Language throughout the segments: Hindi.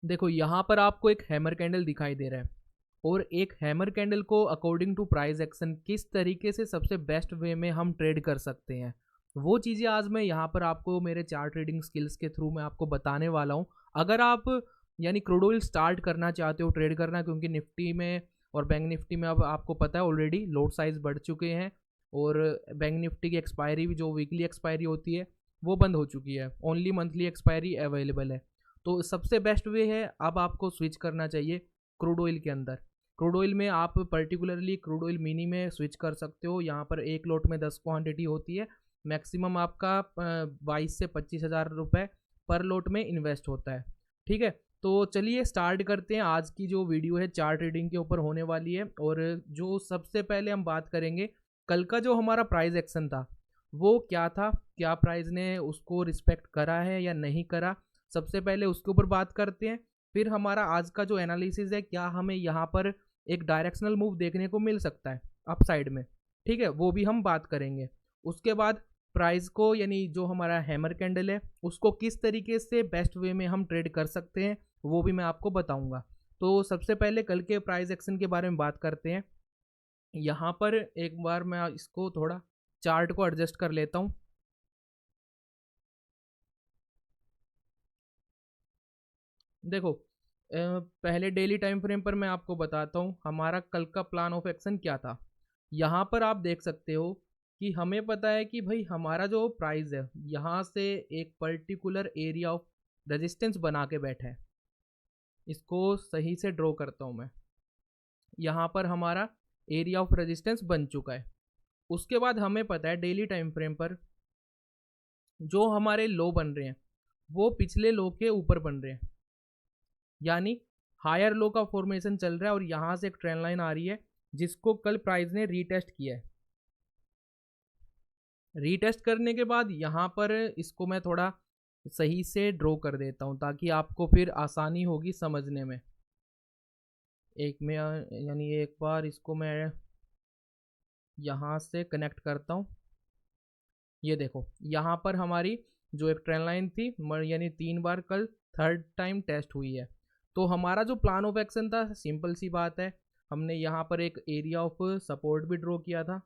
देखो यहाँ पर आपको एक हैमर कैंडल दिखाई दे रहा है, और एक हैमर कैंडल को अकॉर्डिंग टू प्राइस एक्शन किस तरीके से सबसे बेस्ट वे में हम ट्रेड कर सकते हैं, वो चीज़ें आज मैं यहाँ पर आपको मेरे चार्ट ट्रेडिंग स्किल्स के थ्रू मैं आपको बताने वाला हूँ। अगर आप यानी क्रूड ऑयल स्टार्ट करना चाहते हो ट्रेड करना, क्योंकि निफ्टी में और बैंक निफ्टी में अब आपको पता है ऑलरेडी लोड साइज बढ़ चुके हैं, और बैंक निफ्टी की एक्सपायरी भी जो वीकली एक्सपायरी होती है वो बंद हो चुकी है, ओनली मंथली एक्सपायरी अवेलेबल है। तो सबसे बेस्ट वे है अब आपको स्विच करना चाहिए क्रूड ऑयल के अंदर। क्रूड ऑयल में आप पर्टिकुलरली क्रूड ऑयल मिनी में स्विच कर सकते हो। यहाँ पर एक लोट में 10 क्वांटिटी होती है, मैक्सिमम आपका 22 से 25 हज़ार रुपये पर लोट में इन्वेस्ट होता है। ठीक है, तो चलिए स्टार्ट करते हैं। आज की जो वीडियो है चार्ट रीडिंग के ऊपर होने वाली है, और जो सबसे पहले हम बात करेंगे कल का जो हमारा प्राइस एक्शन था वो क्या था, क्या प्राइस ने उसको रिस्पेक्ट करा है या नहीं करा, सबसे पहले उसके ऊपर बात करते हैं। फिर हमारा आज का जो एनालिसिस है, क्या हमें यहाँ पर एक डायरेक्शनल मूव देखने को मिल सकता है अप साइड में, ठीक है, वो भी हम बात करेंगे। उसके बाद प्राइस को यानी जो हमारा हैमर कैंडल है उसको किस तरीके से बेस्ट वे में हम ट्रेड कर सकते हैं वो भी मैं आपको बताऊंगा। तो सबसे पहले कल के प्राइस एक्शन के बारे में बात करते हैं। यहाँ पर एक बार मैं इसको थोड़ा चार्ट को एडजस्ट कर लेता हूँ। देखो पहले डेली टाइम फ्रेम पर मैं आपको बताता हूँ हमारा कल का प्लान ऑफ एक्शन क्या था। यहाँ पर आप देख सकते हो कि हमें पता है कि भाई हमारा जो प्राइस है यहाँ से एक पर्टिकुलर एरिया ऑफ रेजिस्टेंस बना के बैठा है। इसको सही से ड्रॉ करता हूँ मैं। यहाँ पर हमारा एरिया ऑफ रेजिस्टेंस बन चुका है। उसके बाद हमें पता है डेली टाइम फ्रेम पर जो हमारे लो बन रहे हैं वो पिछले लो के ऊपर बन रहे हैं, यानी हायर लो का फॉर्मेशन चल रहा है, और यहाँ से एक ट्रेंड लाइन आ रही है जिसको कल प्राइस ने रीटेस्ट किया है। रीटेस्ट करने के बाद यहाँ पर इसको मैं थोड़ा सही से ड्रॉ कर देता हूँ ताकि आपको फिर आसानी होगी समझने में। एक में यानी एक बार इसको मैं यहाँ से कनेक्ट करता हूँ। ये देखो यहाँ पर हमारी जो एक ट्रेंड लाइन थी यानी 3 बार कल थर्ड टाइम टेस्ट हुई है। तो हमारा जो प्लान ऑफ एक्शन था सिंपल सी बात है, हमने यहाँ पर एक एरिया ऑफ सपोर्ट भी ड्रॉ किया था।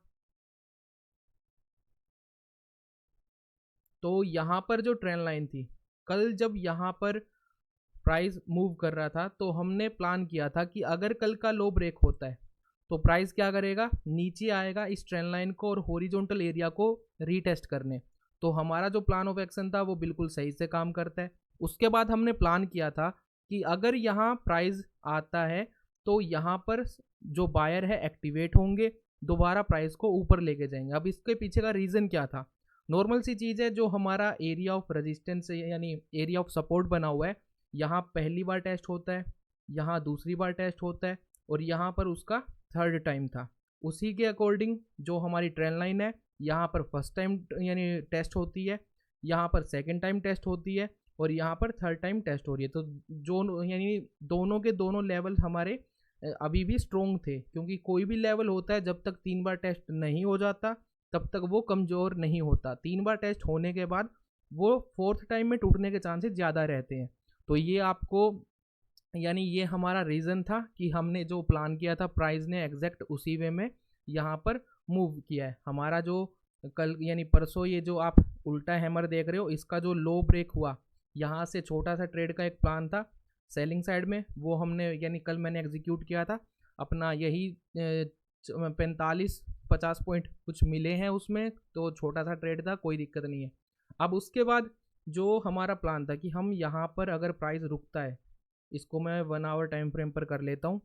तो यहाँ पर जो ट्रेंड लाइन थी कल जब यहाँ पर प्राइस मूव कर रहा था तो हमने प्लान किया था कि अगर कल का लो ब्रेक होता है तो प्राइस क्या करेगा, नीचे आएगा इस ट्रेंड लाइन को और हॉरिजॉन्टल एरिया को रीटेस्ट करने। तो हमारा जो प्लान ऑफ एक्शन था वो बिल्कुल सही से काम करता है। उसके बाद हमने प्लान किया था कि अगर यहाँ प्राइस आता है तो यहाँ पर जो बायर है एक्टिवेट होंगे, दोबारा प्राइस को ऊपर लेके जाएंगे। अब इसके पीछे का रीज़न क्या था, नॉर्मल सी चीज़ है, जो हमारा एरिया ऑफ रेजिस्टेंस यानी एरिया ऑफ सपोर्ट बना हुआ है, यहाँ पहली बार टेस्ट होता है, यहाँ दूसरी बार टेस्ट होता है, और यहाँ पर उसका थर्ड टाइम था। उसी के अकॉर्डिंग जो हमारी ट्रेंड लाइन है यहाँ पर फर्स्ट टाइम यानी टेस्ट होती है, यहाँ पर सेकंड टाइम टेस्ट होती है, और यहाँ पर थर्ड टाइम टेस्ट हो रही है। तो जो यानी दोनों के दोनों लेवल हमारे अभी भी स्ट्रोंग थे, क्योंकि कोई भी लेवल होता है जब तक 3 बार टेस्ट नहीं हो जाता तब तक वो कमज़ोर नहीं होता। 3 बार टेस्ट होने के बाद वो फोर्थ टाइम में टूटने के चांसेस ज़्यादा रहते हैं। तो ये आपको यानी ये हमारा रीज़न था कि हमने जो प्लान किया था प्राइस ने एग्जैक्ट उसी वे में यहाँ पर मूव किया है। हमारा जो कल यानी परसों ये जो आप उल्टा हैमर देख रहे हो इसका जो लो ब्रेक हुआ, यहाँ से छोटा सा ट्रेड का एक प्लान था सेलिंग साइड में, वो हमने यानी कल मैंने एग्जीक्यूट किया था अपना। यही 45-50 पॉइंट कुछ मिले हैं उसमें, तो छोटा सा ट्रेड था, कोई दिक्कत नहीं है। अब उसके बाद जो हमारा प्लान था कि हम यहाँ पर अगर प्राइस रुकता है, इसको मैं 1 आवर टाइम फ्रेम पर कर लेता हूँ।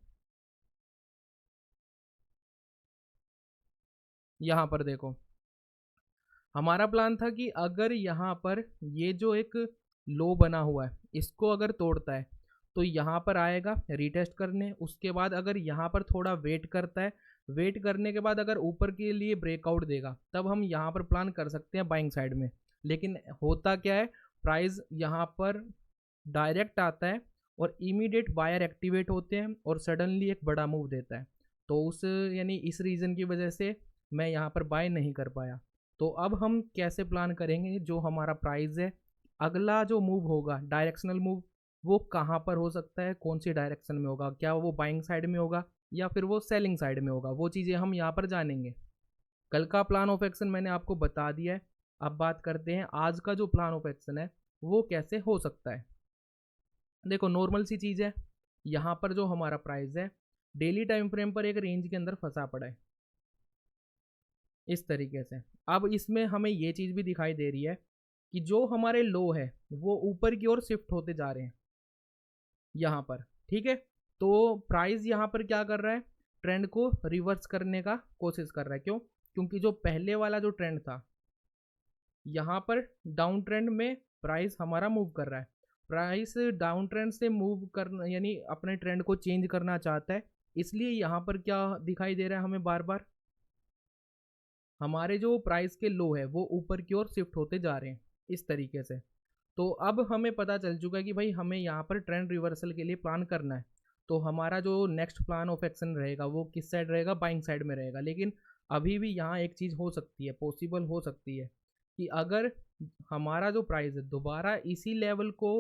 यहाँ पर देखो हमारा प्लान था कि अगर यहाँ पर ये जो एक लो बना हुआ है इसको अगर तोड़ता है तो यहाँ पर आएगा रीटेस्ट करने। उसके बाद अगर यहाँ पर थोड़ा वेट करता है, वेट करने के बाद अगर ऊपर के लिए ब्रेकआउट देगा तब हम यहाँ पर प्लान कर सकते हैं बाइंग साइड में। लेकिन होता क्या है, प्राइस यहाँ पर डायरेक्ट आता है और इमीडिएट बायर एक्टिवेट होते हैं और सडनली एक बड़ा मूव देता है। तो उस यानी इस रीज़न की वजह से मैं यहाँ पर बाय नहीं कर पाया। तो अब हम कैसे प्लान करेंगे, जो हमारा प्राइस है अगला जो मूव होगा डायरेक्शनल मूव वो कहाँ पर हो सकता है, कौन सी डायरेक्शन में होगा, क्या वो बाइंग साइड में होगा या फिर वो सेलिंग साइड में होगा, वो चीज़ें हम यहाँ पर जानेंगे। कल का प्लान ऑफ एक्शन मैंने आपको बता दिया है। अब बात करते हैं आज का जो प्लान ऑफ एक्शन है वो कैसे हो सकता है। देखो नॉर्मल सी चीज़ है, यहाँ पर जो हमारा प्राइस है डेली टाइम फ्रेम पर एक रेंज के अंदर फंसा पड़ा है इस तरीके से। अब इसमें हमें ये चीज़ भी दिखाई दे रही है कि जो हमारे लो है वो ऊपर की ओर शिफ्ट होते जा रहे हैं यहाँ पर, ठीक है। तो प्राइस यहाँ पर क्या कर रहा है, ट्रेंड को रिवर्स करने का कोशिश कर रहा है। क्यों? क्योंकि जो पहले वाला जो ट्रेंड था यहाँ पर डाउन ट्रेंड में प्राइस हमारा मूव कर रहा है, प्राइस डाउन ट्रेंड से मूव करना यानी अपने ट्रेंड को चेंज करना चाहता है, इसलिए यहाँ पर क्या दिखाई दे रहा है हमें, बार बार हमारे जो प्राइस के लो है वो ऊपर की ओर शिफ्ट होते जा रहे हैं इस तरीके से। तो अब हमें पता चल चुका है कि भाई हमें यहाँ पर ट्रेंड रिवर्सल के लिए प्लान करना है। तो हमारा जो नेक्स्ट प्लान ऑफ एक्शन रहेगा वो किस साइड रहेगा, बाइंग साइड में रहेगा। लेकिन अभी भी यहाँ एक चीज़ हो सकती है, पॉसिबल हो सकती है कि अगर हमारा जो प्राइस है दोबारा इसी लेवल को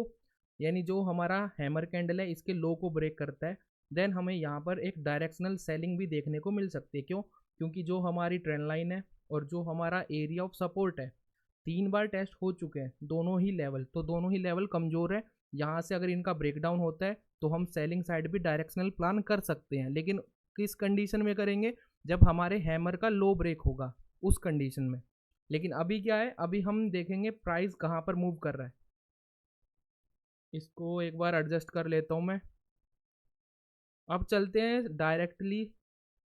यानी जो हमारा हैमर कैंडल है इसके लो को ब्रेक करता है, देन हमें यहाँ पर एक डायरेक्शनल सेलिंग भी देखने को मिल सकती है। क्यों? क्योंकि जो हमारी ट्रेंड लाइन है और जो हमारा एरिया ऑफ सपोर्ट है 3 बार टेस्ट हो चुके हैं दोनों ही लेवल, तो दोनों ही लेवल कमज़ोर है। यहाँ से अगर इनका ब्रेकडाउन होता है तो हम सेलिंग साइड भी डायरेक्शनल प्लान कर सकते हैं, लेकिन किस कंडीशन में करेंगे, जब हमारे हैमर का लो ब्रेक होगा उस कंडीशन में। लेकिन अभी क्या है, अभी हम देखेंगे प्राइस कहाँ पर मूव कर रहा है। इसको एक बार एडजस्ट कर लेता हूँ मैं। अब चलते हैं डायरेक्टली,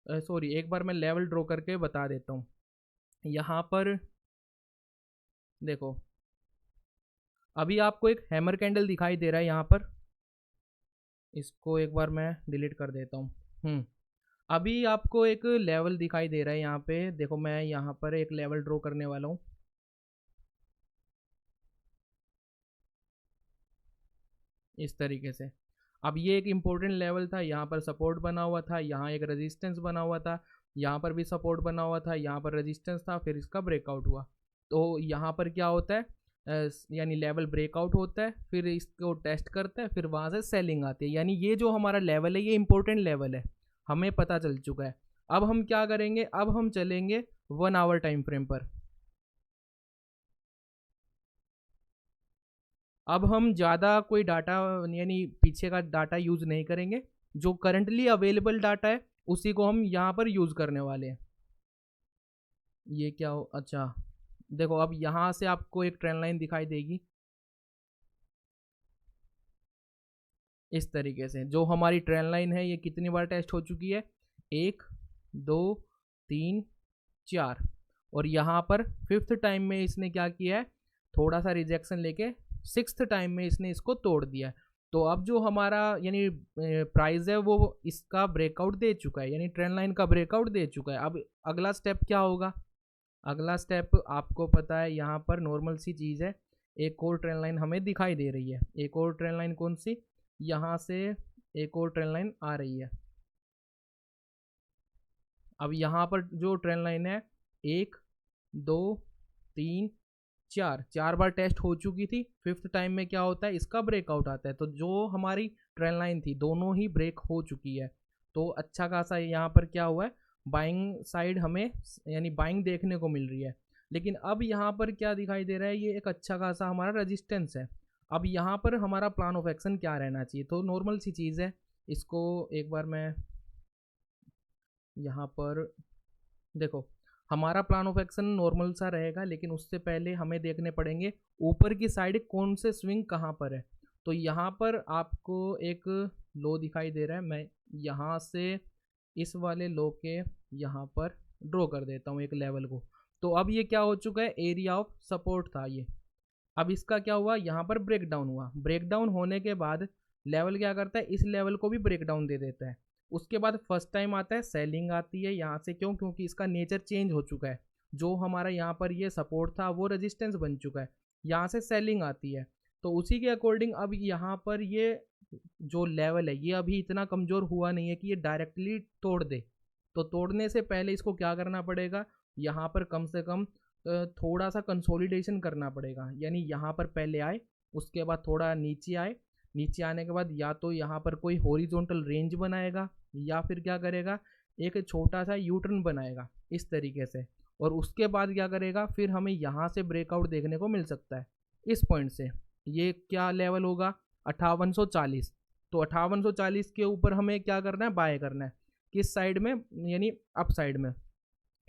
सॉरी एक बार मैं लेवल ड्रॉ करके बता देता हूँ। यहाँ पर देखो अभी आपको एक हैमर कैंडल दिखाई दे रहा है यहाँ पर, इसको एक बार मैं डिलीट कर देता हूँ। अभी आपको एक लेवल दिखाई दे रहा है यहाँ पे, देखो मैं यहाँ पर एक लेवल ड्रॉ करने वाला हूँ इस तरीके से। अब ये एक इम्पोर्टेंट लेवल था, यहाँ पर सपोर्ट बना हुआ था, यहाँ एक रेजिस्टेंस बना हुआ था, यहाँ पर भी सपोर्ट बना हुआ था, यहाँ पर रेजिस्टेंस था, फिर इसका ब्रेकआउट हुआ। तो यहाँ पर क्या होता है, यानी लेवल ब्रेकआउट होता है, फिर इसको टेस्ट करता है, फिर वहाँ से सेलिंग आती है। यानी ये जो हमारा लेवल है ये इंपॉर्टेंट लेवल है, हमें पता चल चुका है। अब हम क्या करेंगे, अब हम चलेंगे 1 आवर टाइम फ्रेम पर। अब हम ज़्यादा कोई डाटा यानी पीछे का डाटा यूज़ नहीं करेंगे, जो करंटली अवेलेबल डाटा है उसी को हम यहाँ पर यूज़ करने वाले हैं। ये क्या हो, अच्छा देखो अब यहाँ से आपको एक ट्रेंड लाइन दिखाई देगी इस तरीके से। जो हमारी ट्रेंड लाइन है ये कितनी बार टेस्ट हो चुकी है, 1 2 3 4, और यहाँ पर 5th टाइम में इसने क्या किया है, थोड़ा सा रिजेक्शन लेके 6th टाइम में इसने इसको तोड़ दिया है। तो अब जो हमारा यानी प्राइस है वो इसका ब्रेकआउट दे चुका है, यानी ट्रेंड लाइन का ब्रेकआउट दे चुका है। अब अगला स्टेप क्या होगा, अगला स्टेप आपको पता है, यहाँ पर नॉर्मल सी चीज़ है, एक और ट्रेंड लाइन हमें दिखाई दे रही है। एक और ट्रेंड लाइन कौन सी, यहाँ से एक और ट्रेंड लाइन आ रही है। अब यहाँ पर जो ट्रेंड लाइन है 1 2 3 4, 4 बार टेस्ट हो चुकी थी। 5th टाइम में क्या होता है, इसका ब्रेकआउट आता है। तो जो हमारी ट्रेंड लाइन थी दोनों ही ब्रेक हो चुकी है। तो अच्छा खासा यहाँ पर क्या हुआ है, बाइंग साइड हमें यानी बाइंग देखने को मिल रही है। लेकिन अब यहाँ पर क्या दिखाई दे रहा है, ये एक अच्छा खासा हमारा रेजिस्टेंस है। अब यहाँ पर हमारा प्लान ऑफ एक्शन क्या रहना चाहिए, तो नॉर्मल सी चीज़ है, इसको एक बार मैं यहाँ पर देखो, हमारा प्लान ऑफ एक्शन नॉर्मल सा रहेगा, लेकिन उससे पहले हमें देखने पड़ेंगे ऊपर की साइड कौन से स्विंग कहाँ पर है। तो यहाँ पर आपको एक लो दिखाई दे रहा है, मैं यहाँ से इस वाले लो के यहाँ पर ड्रॉ कर देता हूँ एक लेवल को। तो अब ये क्या हो चुका है, एरिया ऑफ सपोर्ट था ये। अब इसका क्या हुआ, यहाँ पर ब्रेकडाउन हुआ। ब्रेकडाउन होने के बाद लेवल क्या करता है, इस लेवल को भी ब्रेकडाउन दे देता है। उसके बाद फर्स्ट टाइम आता है सेलिंग आती है यहाँ से। क्यों? क्योंकि इसका नेचर चेंज हो चुका है, जो हमारा यहाँ पर ये सपोर्ट था वो रेजिस्टेंस बन चुका है, यहाँ से सेलिंग आती है। तो उसी के अकॉर्डिंग अब यहाँ पर ये जो लेवल है ये अभी इतना कमज़ोर हुआ नहीं है कि ये डायरेक्टली तोड़ दे। तो तोड़ने से पहले इसको क्या करना पड़ेगा, यहाँ पर कम से कम थोड़ा सा कंसोलिडेशन करना पड़ेगा। यानी यहाँ पर पहले आए, उसके बाद थोड़ा नीचे आए, नीचे आने के बाद या तो यहाँ पर कोई हॉरिजॉन्टल रेंज बनाएगा या फिर क्या करेगा, एक छोटा सा यू टर्न बनाएगा इस तरीके से, और उसके बाद क्या करेगा, फिर हमें यहाँ से ब्रेकआउट देखने को मिल सकता है इस पॉइंट से। ये क्या लेवल होगा, 5840। तो 5840 के ऊपर हमें क्या करना है, बाय करना है। किस साइड में, यानी अप साइड में।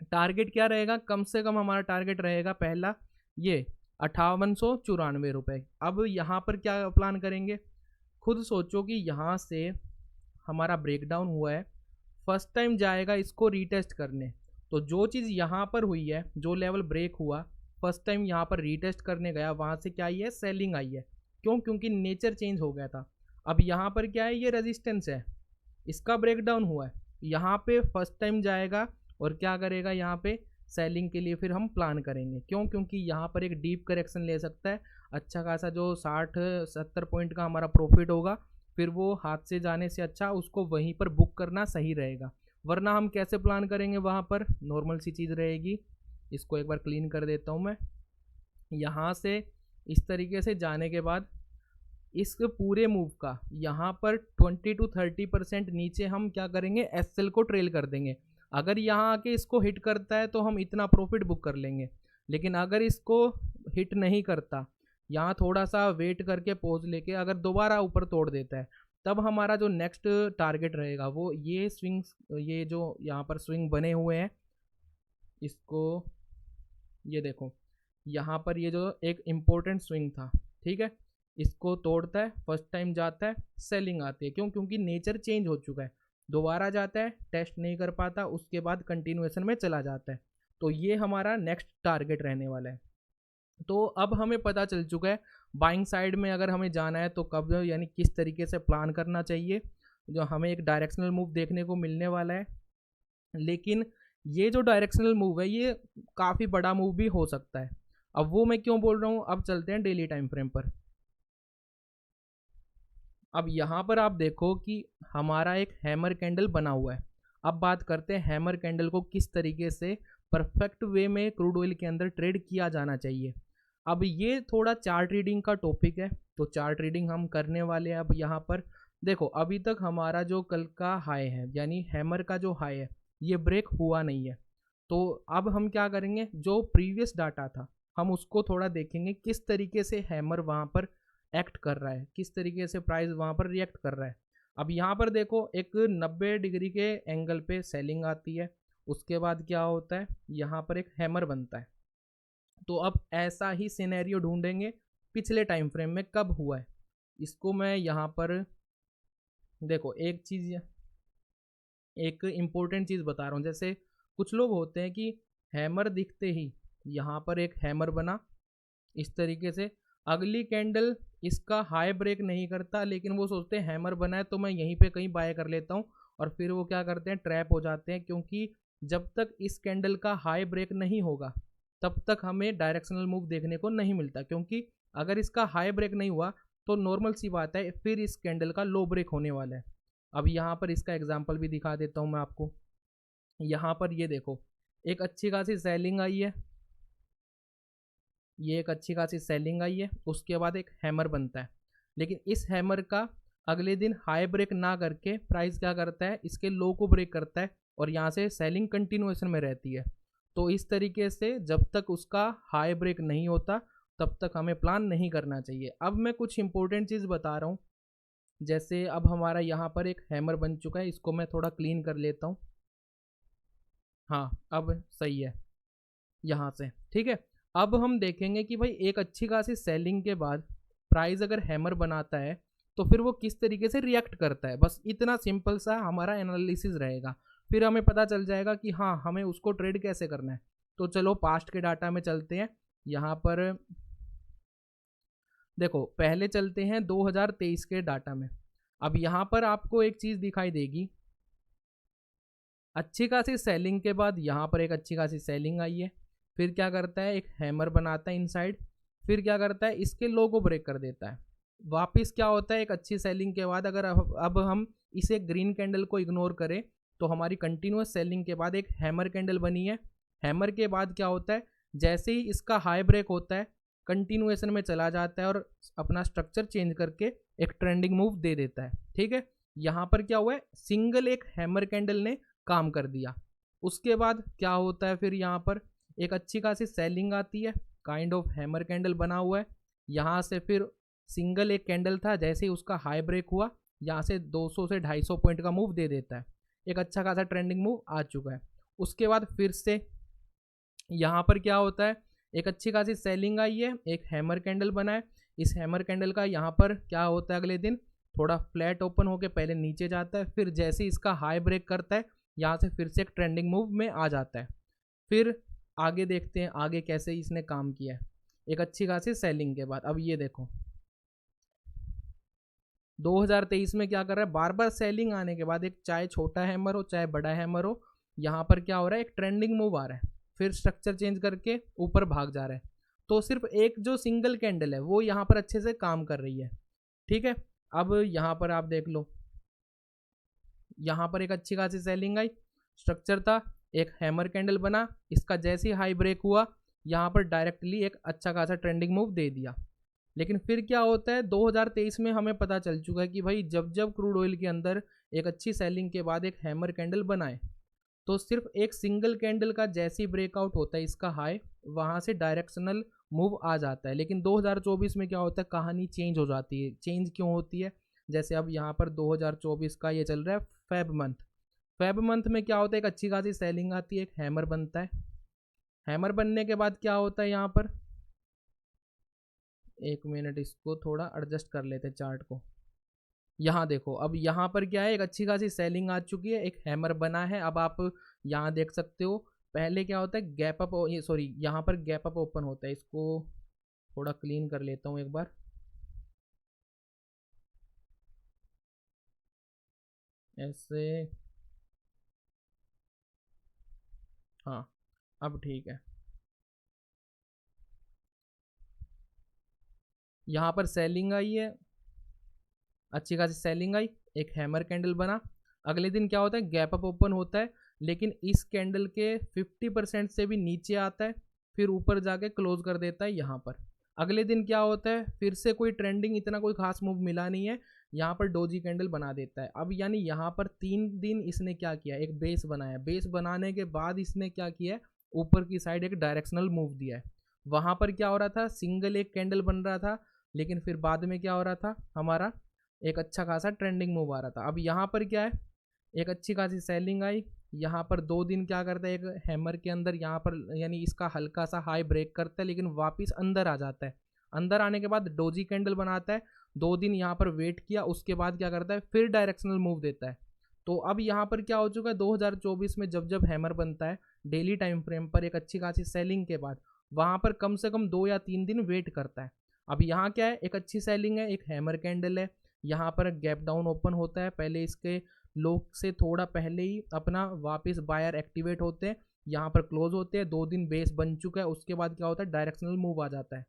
टारगेट क्या रहेगा, कम से कम हमारा टारगेट रहेगा पहला ये 5894 रुपये। अब यहाँ पर क्या प्लान करेंगे, खुद सोचो कि यहाँ से हमारा ब्रेकडाउन हुआ है, फर्स्ट टाइम जाएगा इसको रीटेस्ट करने। तो जो चीज़ यहाँ पर हुई है, जो लेवल ब्रेक हुआ फर्स्ट टाइम यहाँ पर रीटेस्ट करने गया, वहाँ से क्या आई है, सेलिंग आई है। क्यों, क्योंकि नेचर चेंज हो गया था। अब यहाँ पर क्या है, ये रेजिस्टेंस है, इसका ब्रेकडाउन हुआ है, यहाँ पे फर्स्ट टाइम जाएगा और क्या करेगा, यहाँ पे सेलिंग के लिए फिर हम प्लान करेंगे। क्यों, क्योंकि यहाँ पर एक डीप करेक्शन ले सकता है, अच्छा खासा जो 60-70 पॉइंट का हमारा प्रॉफिट होगा, फिर वो हाथ से जाने से अच्छा उसको वहीं पर बुक करना सही रहेगा। वरना हम कैसे प्लान करेंगे, वहाँ पर नॉर्मल सी चीज़ रहेगी। इसको एक बार क्लीन कर देता हूँ मैं। यहाँ से इस तरीके से जाने के बाद इस पूरे मूव का यहाँ पर 20-30% नीचे हम क्या करेंगे, एसएल को ट्रेल कर देंगे। अगर यहाँ आके इसको हिट करता है तो हम इतना प्रॉफिट बुक कर लेंगे, लेकिन अगर इसको हिट नहीं करता, यहाँ थोड़ा सा वेट करके पॉज लेके अगर दोबारा ऊपर तोड़ देता है, तब हमारा जो नेक्स्ट टारगेट रहेगा वो ये स्विंग्स, ये जो यहाँ पर स्विंग बने हुए हैं, इसको ये देखो, यहाँ पर ये जो एक इम्पोर्टेंट स्विंग था, ठीक है, इसको तोड़ता है, फर्स्ट टाइम जाता है, सेलिंग आती है। क्यों, क्योंकि नेचर चेंज हो चुका है। दोबारा जाता है, टेस्ट नहीं कर पाता, उसके बाद कंटिन्यूएशन में चला जाता है। तो ये हमारा नेक्स्ट टारगेट रहने वाला है। तो अब हमें पता चल चुका है बाइंग साइड में अगर हमें जाना है तो कब, यानी किस तरीके से प्लान करना चाहिए। जो हमें एक डायरेक्शनल मूव देखने को मिलने वाला है, लेकिन ये जो डायरेक्शनल मूव है ये काफ़ी बड़ा मूव भी हो सकता है। अब वो मैं क्यों बोल रहा हूँ, अब चलते हैं डेली टाइम फ्रेम पर। अब यहाँ पर आप देखो कि हमारा एक हैमर कैंडल बना हुआ है। अब बात करते हैं हैमर कैंडल को किस तरीके से परफेक्ट वे में क्रूड ऑयल के अंदर ट्रेड किया जाना चाहिए। अब ये थोड़ा चार्ट रीडिंग का टॉपिक है, तो चार्ट रीडिंग हम करने वाले हैं। अब यहाँ पर देखो, अभी तक हमारा जो कल का हाई है, यानी हैमर का जो हाई है, ये ब्रेक हुआ नहीं है। तो अब हम क्या करेंगे, जो प्रीवियस डाटा था हम उसको थोड़ा देखेंगे, किस तरीके से हैमर वहाँ पर एक्ट कर रहा है, किस तरीके से प्राइस वहाँ पर रिएक्ट कर रहा है। अब यहाँ पर देखो, एक 90 डिग्री के एंगल पे सेलिंग आती है, उसके बाद क्या होता है, यहाँ पर एक हैमर बनता है। तो अब ऐसा ही सिनेरियो ढूंढेंगे पिछले टाइम फ्रेम में कब हुआ है। इसको मैं यहाँ पर देखो, एक चीज़, एक इम्पोर्टेंट चीज़ बता रहा हूँ। जैसे कुछ लोग होते हैं कि हैमर दिखते ही यहाँ पर एक हैमर बना इस तरीके से, अगली कैंडल इसका हाई ब्रेक नहीं करता, लेकिन वो सोचते हैं हैमर बना है तो मैं यहीं पे कहीं बाय कर लेता हूँ, और फिर वो क्या करते हैं, ट्रैप हो जाते हैं। क्योंकि जब तक इस कैंडल का हाई ब्रेक नहीं होगा तब तक हमें डायरेक्शनल मूव देखने को नहीं मिलता। क्योंकि अगर इसका हाई ब्रेक नहीं हुआ तो नॉर्मल सी बात है, फिर इस कैंडल का लो ब्रेक होने वाला है। अब यहाँ पर इसका एग्जाम्पल भी दिखा देता हूँ मैं आपको। यहाँ पर ये देखो, एक अच्छी खासी सेलिंग आई है, ये एक अच्छी खासी सेलिंग आई है, उसके बाद एक हैमर बनता है। लेकिन इस हैमर का अगले दिन हाई ब्रेक ना करके प्राइस क्या करता है, इसके लो को ब्रेक करता है, और यहाँ से सेलिंग कंटिन्यूएशन में रहती है। तो इस तरीके से जब तक उसका हाई ब्रेक नहीं होता तब तक हमें प्लान नहीं करना चाहिए। अब मैं कुछ इंपॉर्टेंट चीज़ बता रहा हूँ। जैसे अब हमारा यहाँ पर एक हैमर बन चुका है, इसको मैं थोड़ा क्लीन कर लेता हूँ। हाँ, अब सही है यहाँ से, ठीक है। अब हम देखेंगे कि भाई एक अच्छी खासी सेलिंग के बाद प्राइस अगर हैमर बनाता है तो फिर वो किस तरीके से रिएक्ट करता है। बस इतना सिंपल सा हमारा एनालिसिस रहेगा, फिर हमें पता चल जाएगा कि हाँ, हमें उसको ट्रेड कैसे करना है। तो चलो पास्ट के डाटा में चलते हैं। यहाँ पर देखो, पहले चलते हैं 2023 के डाटा में। अब यहाँ पर आपको एक चीज़ दिखाई देगी, अच्छी खासी सेलिंग के बाद यहाँ पर एक अच्छी खासी सेलिंग आई है, फिर क्या करता है, एक हैमर बनाता है इनसाइड, फिर क्या करता है, इसके लो को ब्रेक कर देता है। वापस क्या होता है, एक अच्छी सेलिंग के बाद अगर अब हम इसे ग्रीन कैंडल को इग्नोर करें तो हमारी कंटिन्यूस सेलिंग के बाद एक हैमर कैंडल बनी है। हैमर के बाद क्या होता है, जैसे ही इसका हाई ब्रेक होता है कंटिन्यूएशन में चला जाता है और अपना स्ट्रक्चर चेंज करके एक ट्रेंडिंग मूव दे देता है। ठीक है, यहाँ पर क्या हुआ है, सिंगल एक हैमर कैंडल ने काम कर दिया। उसके बाद क्या होता है, फिर यहाँ पर एक अच्छी खासी सेलिंग आती है, काइंड ऑफ हैमर कैंडल बना हुआ है। यहाँ से फिर सिंगल एक कैंडल था, जैसे ही उसका हाई ब्रेक हुआ यहाँ से 200 से 250 पॉइंट का मूव दे देता है, एक अच्छा खासा ट्रेंडिंग मूव आ चुका है। उसके बाद फिर से यहाँ पर क्या होता है, एक अच्छी खासी सेलिंग आई है, एक हैमर कैंडल बना है। इस हैमर कैंडल का यहाँ पर क्या होता है, अगले दिन थोड़ा फ्लैट ओपन होकर पहले नीचे जाता है, फिर जैसे ही इसका हाई ब्रेक करता है यहाँ से फिर से एक ट्रेंडिंग मूव में आ जाता है। फिर आगे देखते हैं आगे कैसे इसने काम किया है एक अच्छी खासी सेलिंग के बाद। अब ये देखो 2023 में क्या कर रहा है, बार बार सेलिंग आने के बाद, एक चाहे छोटा हैमर हो चाहे बड़ा हैमर हो, यहाँ पर क्या हो रहा है, एक ट्रेंडिंग मूव आ रहा है, फिर स्ट्रक्चर चेंज करके ऊपर भाग जा रहा है। तो सिर्फ एक जो सिंगल कैंडल है वो यहाँ पर अच्छे से काम कर रही है। ठीक है, अब यहाँ पर आप देख लो, यहाँ पर एक अच्छी खासी सेलिंग आई, स्ट्रक्चर था, एक हैमर कैंडल बना, इसका जैसे ही हाई ब्रेक हुआ यहाँ पर डायरेक्टली एक अच्छा खासा ट्रेंडिंग मूव दे दिया। लेकिन फिर क्या होता है, 2023 में हमें पता चल चुका है कि भाई जब जब क्रूड ऑयल के अंदर एक अच्छी सेलिंग के बाद एक हैमर कैंडल बनाए तो सिर्फ एक सिंगल कैंडल का जैसे ही ब्रेकआउट होता है इसका हाई, वहाँ से डायरेक्शनल मूव आ जाता है। लेकिन 2024 में क्या होता है, कहानी चेंज हो जाती है। चेंज क्यों होती है, जैसे अब यहाँ पर 2024 का ये चल रहा है फेब मंथ। फेब मंथ में क्या होता है, एक अच्छी खासी सेलिंग आती है, एक हैमर बनता है। हैमर बनने के बाद क्या होता है, यहाँ पर एक मिनट इसको थोड़ा एडजस्ट कर लेते हैं चार्ट को। यहाँ देखो, अब यहाँ पर क्या है, एक अच्छी खासी सेलिंग आ चुकी है, एक हैमर बना है। अब आप यहाँ देख सकते हो पहले क्या होता है, गैप अप, ये सॉरी यहाँ पर गैप अप ओपन होता है। इसको थोड़ा क्लीन कर लेता हूँ एक बार, ऐसे, हाँ अब ठीक है। यहाँ पर सेलिंग आई है, अच्छी खासी सेलिंग आई, एक हैमर कैंडल बना। अगले दिन क्या होता है, गैप अप ओपन होता है, लेकिन इस कैंडल के 50% से भी नीचे आता है, फिर ऊपर जाके क्लोज कर देता है यहाँ पर। अगले दिन क्या होता है, फिर से कोई ट्रेंडिंग इतना कोई खास मूव मिला नहीं है, यहाँ पर डोजी कैंडल बना देता है। अब यानी यहाँ पर 3 दिन इसने क्या किया, एक बेस बनाया, बेस बनाने के बाद इसने क्या किया है, ऊपर की साइड एक डायरेक्शनल मूव दिया है। वहाँ पर क्या हो रहा था, सिंगल एक कैंडल बन रहा था, लेकिन फिर बाद में क्या हो रहा था, हमारा एक अच्छा खासा ट्रेंडिंग मूव आ रहा था। अब यहाँ पर क्या है, एक अच्छी खासी सेलिंग आई, यहाँ पर 2 दिन क्या करता है, एक हैमर के अंदर यहाँ पर यानी इसका हल्का सा हाई ब्रेक करता है, लेकिन वापस अंदर आ जाता है। अंदर आने के बाद डोजी कैंडल बनाता है, 2 दिन यहाँ पर वेट किया, उसके बाद क्या करता है, फिर डायरेक्शनल मूव देता है। तो अब यहाँ पर क्या हो चुका है, 2024 में जब जब हैमर बनता है डेली टाइम फ्रेम पर एक अच्छी खासी सेलिंग के बाद, वहाँ पर कम से कम 2 या 3 दिन वेट करता है। अब यहाँ क्या है, एक अच्छी सेलिंग है, एक हैमर कैंडल है, यहाँ पर गैप डाउन ओपन होता है, पहले इसके लो से थोड़ा पहले ही अपना वापस बायर एक्टिवेट होते हैं, यहाँ पर क्लोज होते हैं, 2 दिन बेस बन चुका है, उसके बाद क्या होता है, डायरेक्शनल मूव आ जाता है।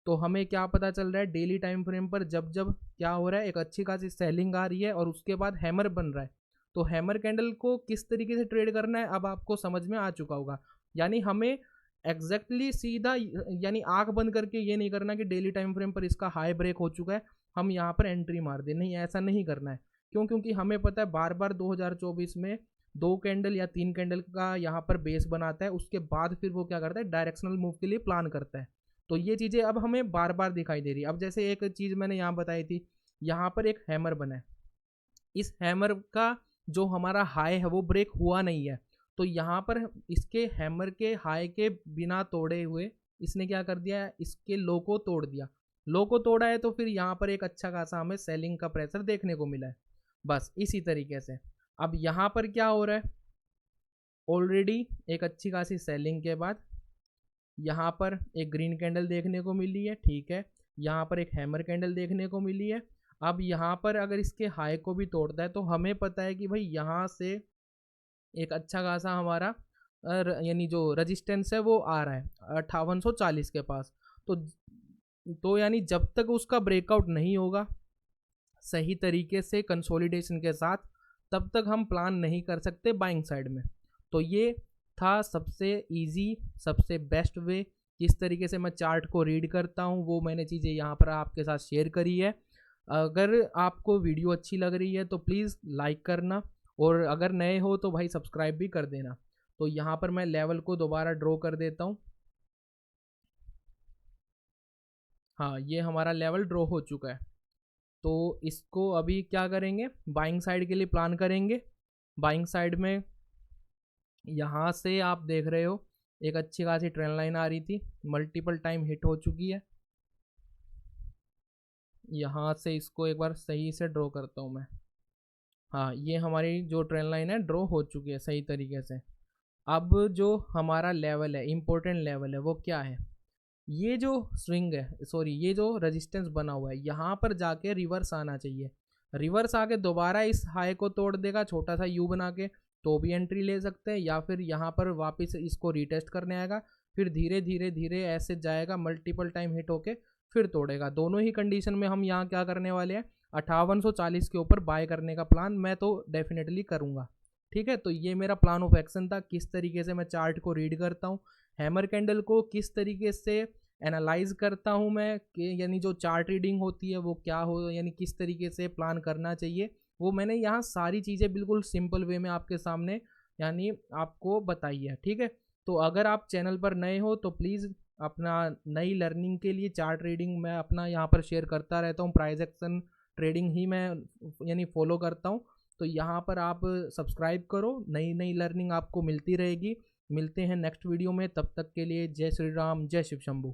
तो हमें क्या पता चल रहा है, डेली टाइम फ्रेम पर जब जब क्या हो रहा है, एक अच्छी खासी सेलिंग आ रही है और उसके बाद हैमर बन रहा है, तो हैमर कैंडल को किस तरीके से ट्रेड करना है अब आपको समझ में आ चुका होगा। यानी हमें एग्जैक्टली सीधा यानी आंख बंद करके ये नहीं करना कि डेली टाइम फ्रेम पर इसका हाई ब्रेक हो चुका है, हम यहाँ पर एंट्री मार दें, नहीं ऐसा नहीं करना है। क्यों, क्योंकि हमें पता है बार बार 2024 में 2 कैंडल या 3 कैंडल का यहाँ पर बेस बनाता है, उसके बाद फिर वो क्या करता है, डायरेक्शनल मूव के लिए प्लान करता है। तो ये चीज़ें अब हमें बार बार दिखाई दे रही है। अब जैसे एक चीज़ मैंने यहाँ बताई थी, यहाँ पर एक हैमर बना है, इस हैमर का जो हमारा हाई है वो ब्रेक हुआ नहीं है, तो यहाँ पर इसके हैमर के हाई के बिना तोड़े हुए इसने क्या कर दिया, इसके लो को तोड़ दिया। लो को तोड़ा है तो फिर यहाँ पर एक अच्छा खासा हमें सेलिंग का प्रेशर देखने को मिला है। बस इसी तरीके से अब यहाँ पर क्या हो रहा है, ऑलरेडी एक अच्छी खासी सेलिंग के बाद यहाँ पर एक ग्रीन कैंडल देखने को मिली है, ठीक है, यहाँ पर एक हैमर कैंडल देखने को मिली है। अब यहाँ पर अगर इसके हाई को भी तोड़ता है तो हमें पता है कि भाई यहाँ से एक अच्छा खासा हमारा यानी जो रेजिस्टेंस है वो आ रहा है 5840 के पास। तो यानी जब तक उसका ब्रेकआउट नहीं होगा सही तरीके से कंसोलिडेशन के साथ, तब तक हम प्लान नहीं कर सकते बाइंग साइड में। तो ये था सबसे इजी, सबसे बेस्ट वे किस तरीके से मैं चार्ट को रीड करता हूँ, वो मैंने चीज़ें यहाँ पर आपके साथ शेयर करी है। अगर आपको वीडियो अच्छी लग रही है तो प्लीज़ लाइक करना, और अगर नए हो तो भाई सब्सक्राइब भी कर देना। तो यहाँ पर मैं लेवल को दोबारा ड्रॉ कर देता हूँ। हाँ, ये हमारा लेवल ड्रॉ हो चुका है। तो इसको अभी क्या करेंगे, बाइंग साइड के लिए प्लान करेंगे। बाइंग साइड में यहाँ से आप देख रहे हो एक अच्छी खासी ट्रेंड लाइन आ रही थी, मल्टीपल टाइम हिट हो चुकी है। यहाँ से इसको एक बार सही से ड्रॉ करता हूँ मैं। हाँ, ये हमारी जो ट्रेंड लाइन है ड्रॉ हो चुकी है सही तरीके से। अब जो हमारा लेवल है, इम्पोर्टेंट लेवल है, वो क्या है, ये जो स्विंग है, सॉरी ये जो रेजिस्टेंस बना हुआ है, यहाँ पर जाके रिवर्स आना चाहिए। रिवर्स आके दोबारा इस हाई को तोड़ देगा छोटा सा यू बना के, तो भी एंट्री ले सकते हैं, या फिर यहाँ पर वापस इसको रीटेस्ट करने आएगा, फिर धीरे धीरे धीरे ऐसे जाएगा, मल्टीपल टाइम हिट होके फिर तोड़ेगा। दोनों ही कंडीशन में हम यहाँ क्या करने वाले हैं, 5840 के ऊपर बाय करने का प्लान मैं तो डेफिनेटली करूँगा। ठीक है, तो ये मेरा प्लान ऑफ एक्शन था, किस तरीके से मैं चार्ट को रीड करता हूँ, हैमर कैंडल को किस तरीके से एनालाइज करता हूँ मैं, कि यानी जो चार्ट रीडिंग होती है वो क्या हो, यानी किस तरीके से प्लान करना चाहिए, वो मैंने यहाँ सारी चीज़ें बिल्कुल सिंपल वे में आपके सामने यानी आपको बताई है। ठीक है, तो अगर आप चैनल पर नए हो तो प्लीज़ अपना नई लर्निंग के लिए चार्ट रीडिंग मैं अपना यहाँ पर शेयर करता रहता हूँ, प्राइस एक्शन ट्रेडिंग ही मैं यानी फॉलो करता हूँ। तो यहाँ पर आप सब्सक्राइब करो, नई नई लर्निंग आपको मिलती रहेगी। मिलते हैं नेक्स्ट वीडियो में, तब तक के लिए जय श्री राम, जय शिव शंभू।